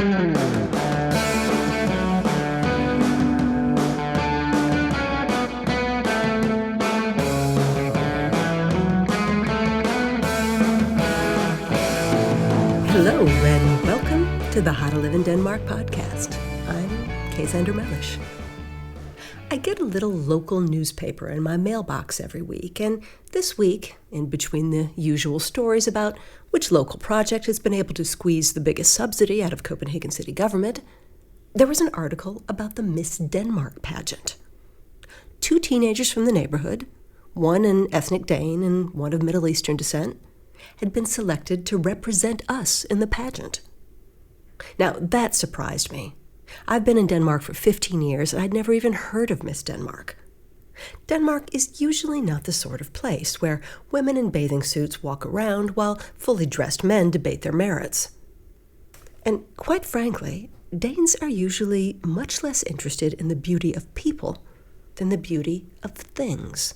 Hello and welcome to the How to Live in Denmark podcast. I'm Kaysander Mellish. I get a little local newspaper in my mailbox every week, and this week, in between the usual stories about which local project has been able to squeeze the biggest subsidy out of Copenhagen city government, there was an article about the Miss Denmark pageant. 2 teenagers from the neighborhood, one an ethnic Dane and one of Middle Eastern descent, had been selected to represent us in the pageant. Now, that surprised me. I've been in Denmark for 15 years, and I'd never even heard of Miss Denmark. Denmark is usually not the sort of place where women in bathing suits walk around while fully dressed men debate their merits. And quite frankly, Danes are usually much less interested in the beauty of people than the beauty of things.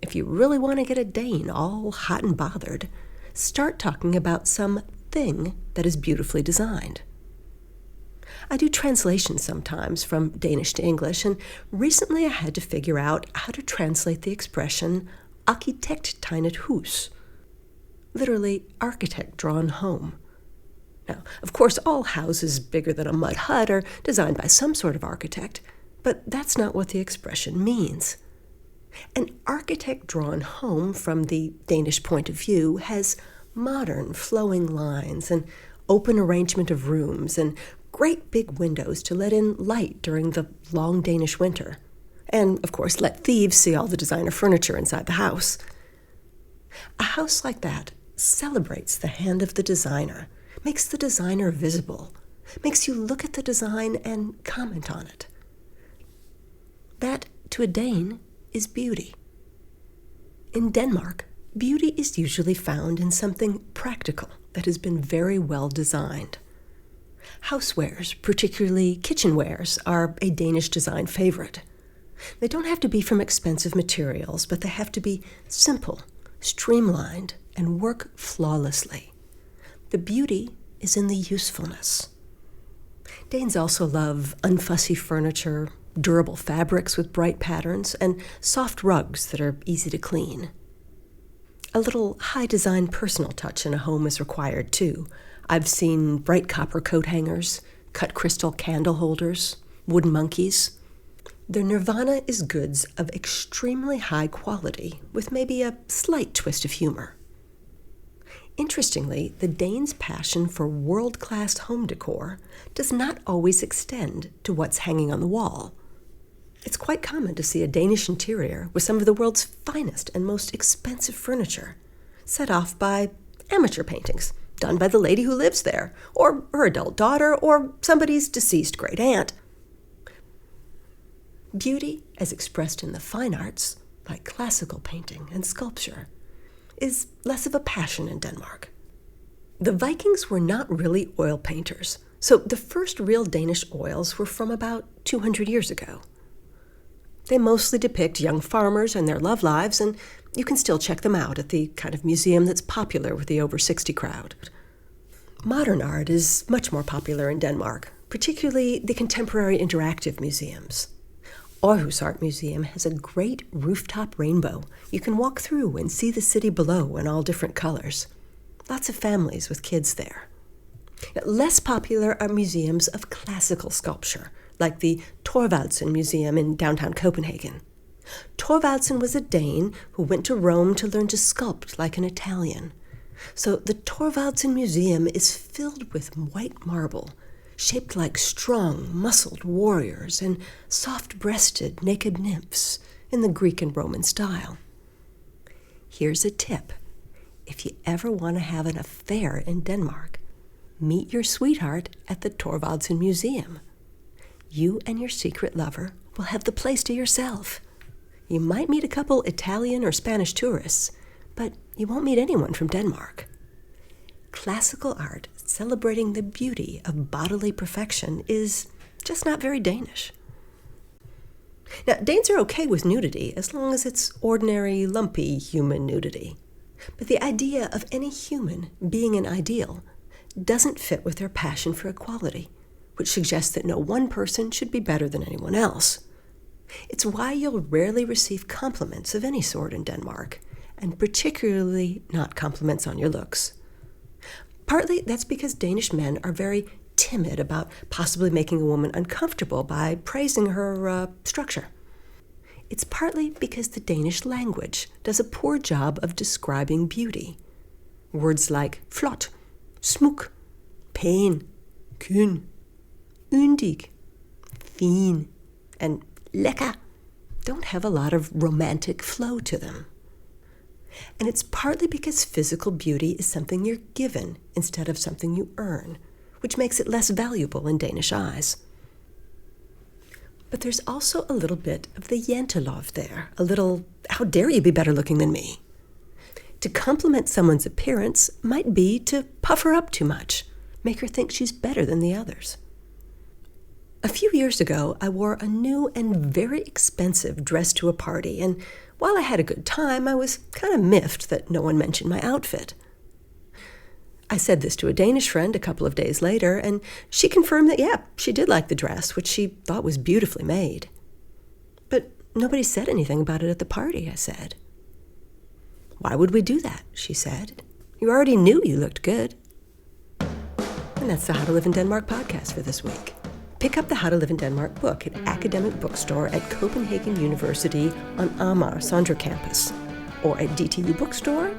If you really want to get a Dane all hot and bothered, start talking about some thing that is beautifully designed. I do translations sometimes from Danish to English, and recently I had to figure out how to translate the expression arkitekttegnet hus, literally architect-drawn home. Now, of course, all houses bigger than a mud hut are designed by some sort of architect, but that's not what the expression means. An architect-drawn home, from the Danish point of view, has modern flowing lines and open arrangement of rooms and great big windows to let in light during the long Danish winter. And, of course, let thieves see all the designer furniture inside the house. A house like that celebrates the hand of the designer, makes the designer visible, makes you look at the design and comment on it. That, to a Dane, is beauty. In Denmark, beauty is usually found in something practical that has been very well designed. Housewares, particularly kitchenwares, are a Danish design favorite. They don't have to be from expensive materials, but they have to be simple, streamlined, and work flawlessly. The beauty is in the usefulness. Danes also love unfussy furniture, durable fabrics with bright patterns, and soft rugs that are easy to clean. A little high-design personal touch in a home is required, too. I've seen bright copper coat hangers, cut crystal candle holders, wooden monkeys. Their nirvana is goods of extremely high quality, with maybe a slight twist of humor. Interestingly, the Danes' passion for world-class home decor does not always extend to what's hanging on the wall. It's quite common to see a Danish interior with some of the world's finest and most expensive furniture, set off by amateur paintings done by the lady who lives there, or her adult daughter, or somebody's deceased great-aunt. Beauty, as expressed in the fine arts, like classical painting and sculpture, is less of a passion in Denmark. The Vikings were not really oil painters, so the first real Danish oils were from about 200 years ago. They mostly depict young farmers and their love lives, and you can still check them out at the kind of museum that's popular with the over 60 crowd. Modern art is much more popular in Denmark, particularly the contemporary interactive museums. Aarhus Art Museum has a great rooftop rainbow. You can walk through and see the city below in all different colors. Lots of families with kids there. Less popular are museums of classical sculpture, like the Thorvaldsen Museum in downtown Copenhagen. Thorvaldsen was a Dane who went to Rome to learn to sculpt like an Italian. So the Thorvaldsen Museum is filled with white marble, shaped like strong, muscled warriors and soft-breasted, naked nymphs in the Greek and Roman style. Here's a tip. If you ever want to have an affair in Denmark, meet your sweetheart at the Thorvaldsen Museum. You and your secret lover will have the place to yourself. You might meet a couple Italian or Spanish tourists, but you won't meet anyone from Denmark. Classical art celebrating the beauty of bodily perfection is just not very Danish. Now, Danes are okay with nudity as long as it's ordinary, lumpy human nudity. But the idea of any human being an ideal doesn't fit with their passion for equality, which suggests that no one person should be better than anyone else. It's why you'll rarely receive compliments of any sort in Denmark, and particularly not compliments on your looks. Partly that's because Danish men are very timid about possibly making a woman uncomfortable by praising her structure. It's partly because the Danish language does a poor job of describing beauty. Words like flot, smuk, pæn, køn, yndig, fin, and lækker don't have a lot of romantic flow to them. And it's partly because physical beauty is something you're given instead of something you earn, which makes it less valuable in Danish eyes. But there's also a little bit of the jantelov there, a little, how dare you be better looking than me? To compliment someone's appearance might be to puff her up too much, make her think she's better than the others. A few years ago, I wore a new and very expensive dress to a party, and while I had a good time, I was kind of miffed that no one mentioned my outfit. I said this to a Danish friend a couple of days later, and she confirmed that, yeah, she did like the dress, which she thought was beautifully made. But nobody said anything about it at the party, I said. Why would we do that? She said. You already knew you looked good. And that's the How to Live in Denmark podcast for this week. Pick up the How to Live in Denmark book at academic bookstore at Copenhagen University on Amager Sondre campus, or at DTU Bookstore,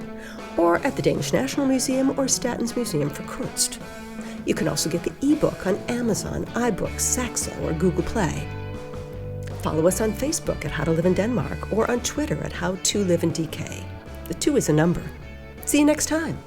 or at the Danish National Museum or Statens Museum for Kunst. You can also get the ebook on Amazon, iBooks, Saxo, or Google Play. Follow us on Facebook at How to Live in Denmark or on Twitter at How to Live in DK. The 2 is a number. See you next time.